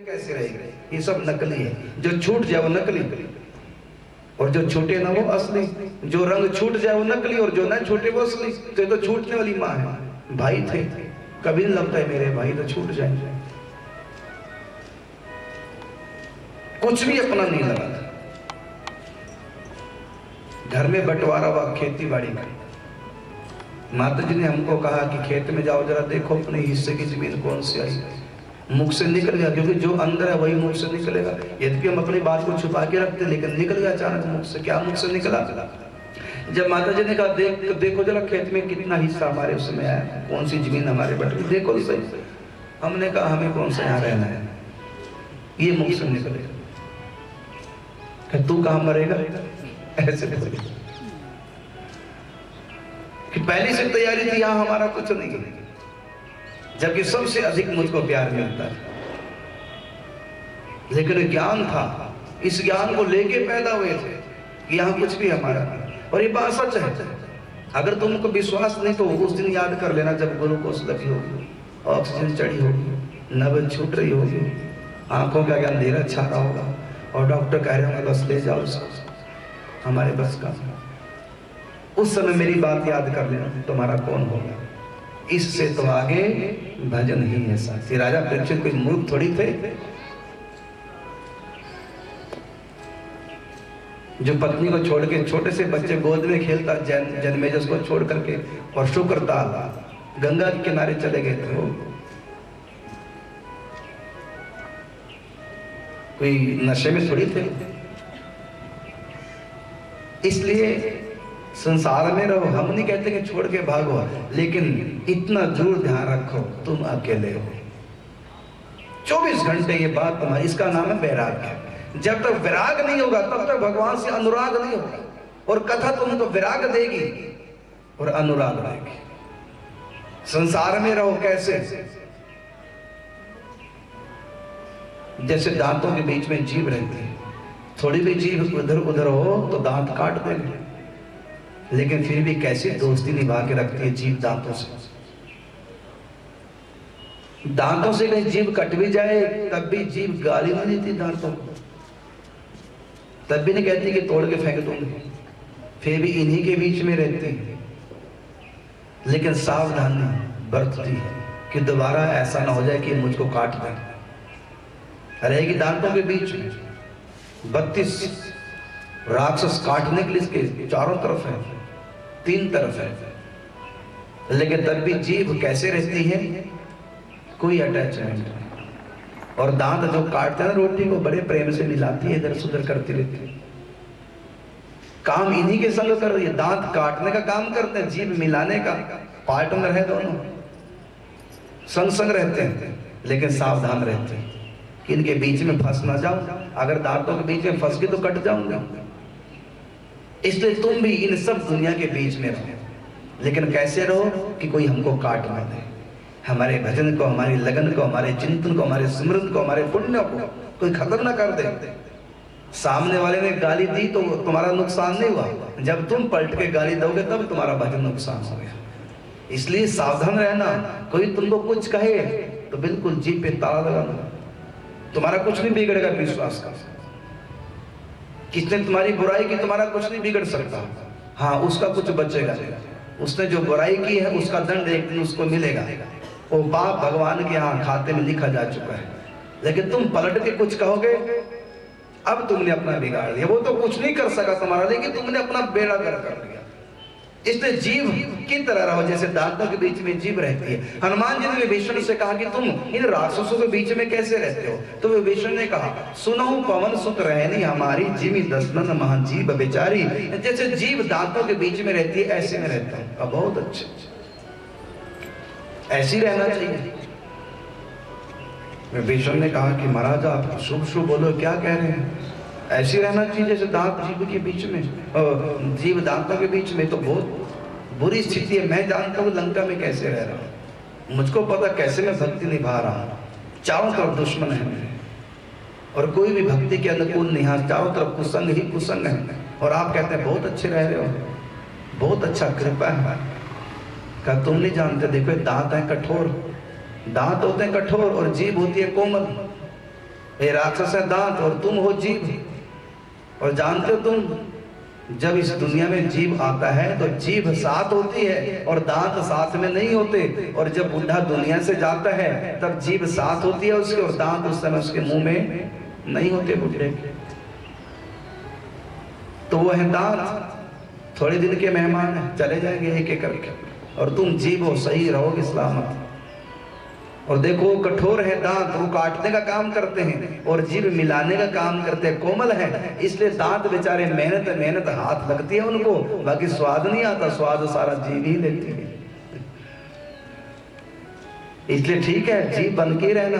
कैसे रहेगी? ये सब नकली है। जो छूट जाए वो नकली, और जो छूटे ना वो असली। जो रंग छूट जाए वो नकली, और जो ना छूटे वो असली। तो ये तो छूटने वाली माँ है। भाई थे, कभी नहीं लगता है मेरे भाई तो छूट जाएंगे, कुछ भी अपना नहीं लगा था। घर में बंटवारा हुआ खेती बाड़ी का। माता जी ने हमको कहा कि खेत में जाओ जरा देखो अपने हिस्से की जमीन कौन सी आई। मुख से निकल गया, क्योंकि जो अंदर है वही मुख से निकलेगा। यद्यपि हम अपनी बात को छुपा के रखते, लेकिन निकल गया अचानक मुख से। क्या मुख से निकला? जब माता जी ने कहा देखो जरा खेत में कितना हिस्सा हमारे उसमें आया, कौन सी जमीन हमारे बट गई, देखो सही। हमने कहा हमें कौन सा यहाँ रहना है, ये मुख से निकलेगा। तू कहाँ मरेगा? ऐसे कि पहली से तैयारी थी, यहाँ हमारा कुछ नहीं है, जबकि सबसे अधिक मुझको प्यार मिलता है। लेकिन ज्ञान था, इस ज्ञान को लेके पैदा हुए थे कि यहाँ कुछ भी हमारा नहीं। और ये बात सच है। अगर तुमको विश्वास नहीं तो उस दिन याद कर लेना जब ग्लूकोज लगी होगी, ऑक्सीजन चढ़ी होगी, नब्ज छूट रही होगी, आंखों का अंधेरा छा रहा होगा, और डॉक्टर कह रहे होंगे बस ले जाओ, हमारे बस का। उस समय मेरी बात याद कर लेना, तुम्हारा कौन होगा। इससे तो आगे भजन ही है साथी। राजा परीक्षित कोई मूर्ख थोड़ी थे। जो पत्नी को छोड़ के छोटे से बच्चे गोद में खेलता जन्मेजय को छोड़ करके और शुक्रता गंगा के किनारे चले गए थे। वो कोई नशे में थोड़ी थे। इसलिए संसार में रहो, हम नहीं कहते कि छोड़ के भागो, लेकिन इतना जरूर ध्यान रखो तुम अकेले हो। 24 घंटे ये बात तुम्हारी, इसका नाम है वैराग्य। जब तक विराग नहीं होगा तब तक भगवान से अनुराग नहीं होगा। और कथा तुमको विराग देगी और अनुराग देगी। संसार में रहो कैसे? जैसे दांतों के बीच में जीभ रहती है, थोड़ी भी जीभ उधर उधर हो तो दांत काट देंगे, लेकिन फिर भी कैसी दोस्ती निभा के रखती है जीभ दांतों से। दांतों से कहीं जीभ कट भी जाए तब भी जीभ गाली नहीं देती दांतों को, तब भी नहीं कहती कि तोड़ के फेंक दूंगी, फिर भी इन्हीं के बीच में रहती है। लेकिन सावधानी बरतती है कि दोबारा ऐसा ना हो जाए कि मुझको काट दे। रहेगी दांतों के बीच में। 32 राक्षस काटने के लिए इसके चारों तरफ है, 3 तरफ है, लेकिन तब भी जीभ कैसे रहती है? कोई अटैचमेंट नहीं। और दांत जो काटते हैं रोटी को बड़े प्रेम से मिलाती है, इधर सुधर करती रहती है। काम इन्हीं के संग कर रही है। दांत काटने का काम करते हैं, जीभ मिलाने का। पार्टनर है, दोनों संग संग रहते हैं, लेकिन सावधान रहते हैं कि इनके बीच में फंस ना जाओ। अगर दांतों के बीच में फंस गई तो कट जाऊंगा। इसलिए तुम भी इन सब दुनिया के बीच में रहो, लेकिन कैसे रहो कि कोई हमको काट ना दे। हमारे भजन को, हमारी लगन को, हमारे चिंतन को, हमारे स्मृति को, हमारे पुण्य को कोई खत्म ना कर दे। सामने वाले ने गाली दी तो तुम्हारा नुकसान नहीं हुआ, जब तुम पलट के गाली दोगे तब तुम्हारा भजन नुकसान हो गया। इसलिए सावधान रहना। कोई तुमको कुछ कहे तो बिल्कुल जीभ पे ताला लगाना, तुम्हारा कुछ नहीं बिगड़ेगा। विश्वास का, किसने तुम्हारी बुराई की तुम्हारा कुछ नहीं बिगड़ सकता। हाँ, उसका कुछ बचेगा। उसने जो बुराई की है उसका दंड एक दिन उसको मिलेगा। वो पाप भगवान के यहाँ खाते में लिखा जा चुका है। लेकिन तुम पलट के कुछ कहोगे, अब तुमने अपना बिगाड़ दिया। वो तो कुछ नहीं कर सका तुम्हारा, लेकिन तुमने अपना बेड़ा गर्क कर दिया। इसलिए जीभ की तरह रहो जैसे दांतों के बीच में जीभ रहती है। हनुमान जी ने विभीषण से कहा कि तुम इन राक्षसों के बीच में कैसे रहते हो? तो विभीषण ने कहा, सुनहु पवन सुत रहनी हमारी, जिमि दसनन महाजीभ बेचारी। जैसे जीभ दांतों के बीच में रहती है ऐसे में रहता हूं। अब बहुत अच्छे, ऐसी रहना चाहिए। विभीषण ने कहा कि महाराज आप शुभ शुभ बोलो, क्या कह रहे हैं? ऐसी रहना चाहिए जैसे दांत जीभ के बीच में, जीभ दांतों के बीच में। तो बहुत बुरी स्थिति है। मैं जानता हूँ लंका में कैसे रह रहा हूँ, मुझको पता कैसे मैं भक्ति निभा रहा हूँ। चारों तरफ दुश्मन है मेरे, और कोई भी भक्ति के अनुकूल नहीं। हाँ, चारों तरफ कुसंग ही कुसंग है। और आप कहते हैं बहुत अच्छे रह रहे हो, बहुत अच्छा, कृपा है। क्या तुम नहीं जानते? देखो दांत है कठोर, दांत होते हैं कठोर और जीभ होती है कोमल। ये राक्षस है दांत और तुम हो जीभ। और जानते हो तुम, जब इस दुनिया में जीभ आता है तो जीभ साथ होती है और दांत साथ में नहीं होते। और जब बुढ़ा दुनिया से जाता है तब जीभ साथ होती है उसके और दांत उस समय उसके मुंह में नहीं होते बुढ़े के। तो वो है दांत, थोड़े दिन के मेहमान है, चले जाएंगे एक एक करके। और तुम जीभ हो, सही रहोगे सलामत। और देखो कठोर है दांत, वो काटने का काम करते हैं और जीभ मिलाने का काम करते हैं। कोमल है इसलिए दांत बेचारे मेहनत मेहनत हाथ लगती है उनको, बाकी स्वाद नहीं आता, स्वाद सारा जीभ ही लेती है। इसलिए ठीक है जीभ बन के रहना।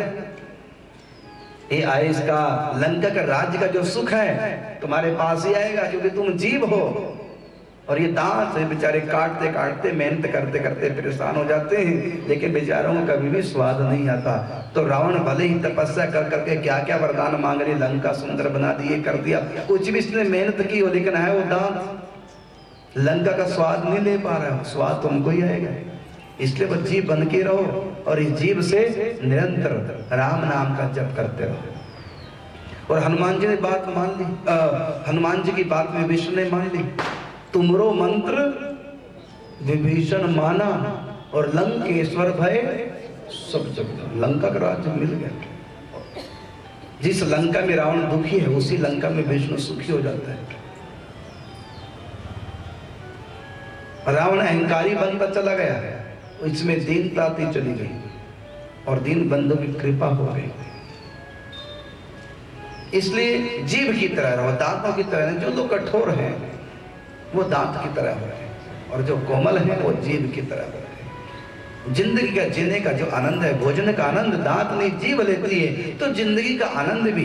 ये आए इसका लंका का राज्य का जो सुख है तुम्हारे पास ही आएगा, क्योंकि तुम जीभ हो। और ये दांत से बेचारे काटते काटते मेहनत करते करते परेशान हो जाते हैं, लेकिन बेचारों को कभी भी स्वाद नहीं आता। तो रावण भले ही तपस्या कर करके क्या क्या वरदान मांग रहे, लंका सुंदर बना दिए, कर दिया, कुछ भी इसने मेहनत की हो, लेकिन है वो दांत लंका का स्वाद नहीं ले पा रहा है। स्वाद तुमको ही आएगा। इसलिए वो जीभ बन के रहो और इस जीभ से निरंतर राम नाम का जप करते रहो। और हनुमान जी ने बात मान ली, हनुमान जी की बात में विष्णु ने मान ली। तुमरो मंत्र विभीषण माना और लंकेश्वर भय सब जग। लंका का राज्य मिल गया। जिस लंका में रावण दुखी है उसी लंका में विष्णु सुखी हो जाता है। रावण अहंकारी बनकर चला गया, इसमें दीनता चली गई और दीन बंधु की कृपा हो गई। इसलिए जीभ की तरह रहो, दांतों की तरह। जो लोग कठोर हैं वो दांत की तरह हो रहे हैं और जो कोमल है वो जीभ की तरह हो रहे हैं। जिंदगी का जीने का जो आनंद है, भोजन का आनंद दांत नहीं जीभ लेती है, तो जिंदगी का आनंद भी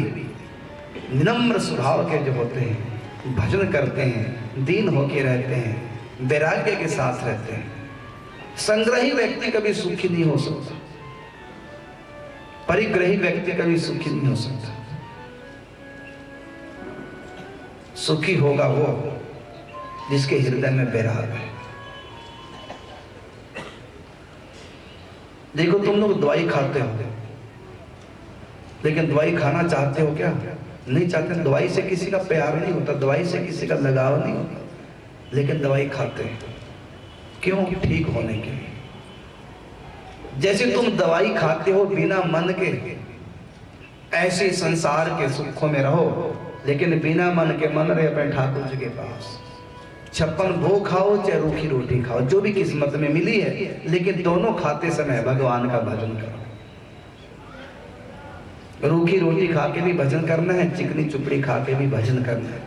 विनम्र स्वभाव के जो होते हैं, भजन करते हैं, दीन होके रहते हैं, वैराग्य के साथ रहते हैं। संग्रही व्यक्ति कभी सुखी नहीं हो सकता, परिग्रही व्यक्ति कभी सुखी नहीं हो सकता। सुखी होगा वो जिसके हृदय में वैराग है। देखो तुम लोग दवाई खाते हो, लेकिन दवाई खाना चाहते हो क्या? नहीं चाहते। दवाई से किसी का प्यार नहीं होता, दवाई से किसी का लगाव नहीं होता, लेकिन दवाई खाते हैं क्यों? ठीक होने के लिए। जैसे तुम दवाई खाते हो बिना मन के, ऐसे संसार के सुखों में रहो, लेकिन बिना मन के मन रहे अपने ठाकुर जी के पास। 56 भोग खाओ चाहे रूखी रोटी खाओ, जो भी किस्मत में मिली है, लेकिन दोनों खाते समय भगवान का भजन करो। रूखी रोटी खा के भी भजन करना है, चिकनी चुपड़ी खा के भी भजन करना है।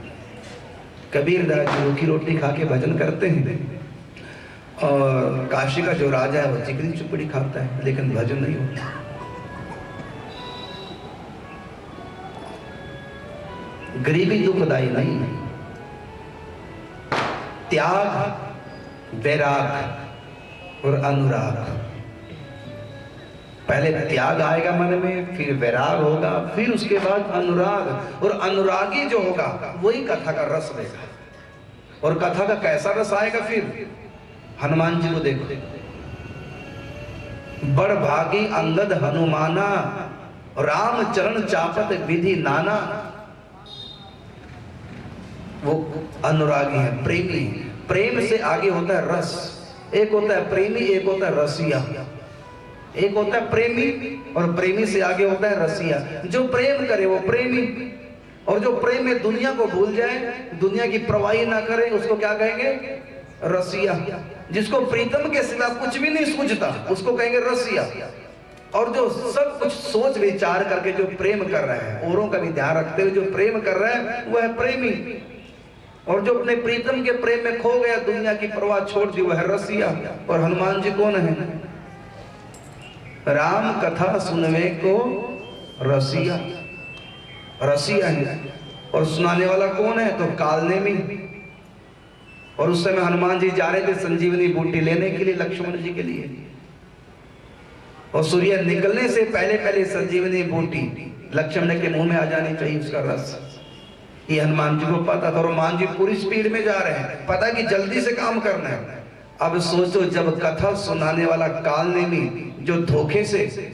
कबीर दास रूखी रोटी खा के भजन करते हैं और काशी का जो राजा है वो चिकनी चुपड़ी खाता है, लेकिन भजन नहीं होता। गरीबी दुखदाई नहीं है। त्याग, वैराग और अनुराग। पहले त्याग आएगा मन में, फिर वैराग होगा, फिर उसके बाद अनुराग। और अनुरागी जो होगा वही कथा का रस देगा। और कथा का कैसा रस आएगा? फिर हनुमान जी को देखो, बड़ भागी अंगद हनुमाना, राम चरण चापत विधि नाना। वो अनुरागी है, प्रेमी है। प्रेम से आगे होता है रस। एक होता है प्रेमी, एक होता है रसिया। एक होता है प्रेमी और प्रेमी से आगे होता है रसिया। जो प्रेम करे वो प्रेमी, और जो प्रेम में दुनिया को भूल जाए, दुनिया की परवाही ना करे, उसको क्या कहेंगे? रसिया। जिसको प्रीतम के सिवा कुछ भी नहीं सूझता उसको कहेंगे रसिया। और जो सब कुछ सोच विचार करके जो प्रेम कर रहा है, औरों का भी ध्यान रखते हुए जो प्रेम कर रहा है, वो है प्रेमी। और जो अपने प्रीतम के प्रेम में खो गया, दुनिया की परवाह छोड़ दी, वो है रसिया। और हनुमान जी कौन है? राम कथा सुनने को रसिया, रसिया है। और सुनाने वाला कौन है? तो कालनेमी। और उस समय हनुमान जी जा रहे थे संजीवनी बूटी लेने के लिए लक्ष्मण जी के लिए, और सूर्य निकलने से पहले पहले संजीवनी बूटी लक्ष्मण के मुंह में आ जानी चाहिए, उसका रस। ये हनुमान जी को पता था। और हनुमान जी पूरी स्पीड में जा रहे हैं, पता है कि जल्दी से काम करना है। अब सोचो, जब कथा सुनाने वाला कालनेमी जो धोखे से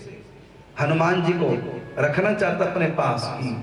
हनुमान जी को रखना चाहता अपने पास ही।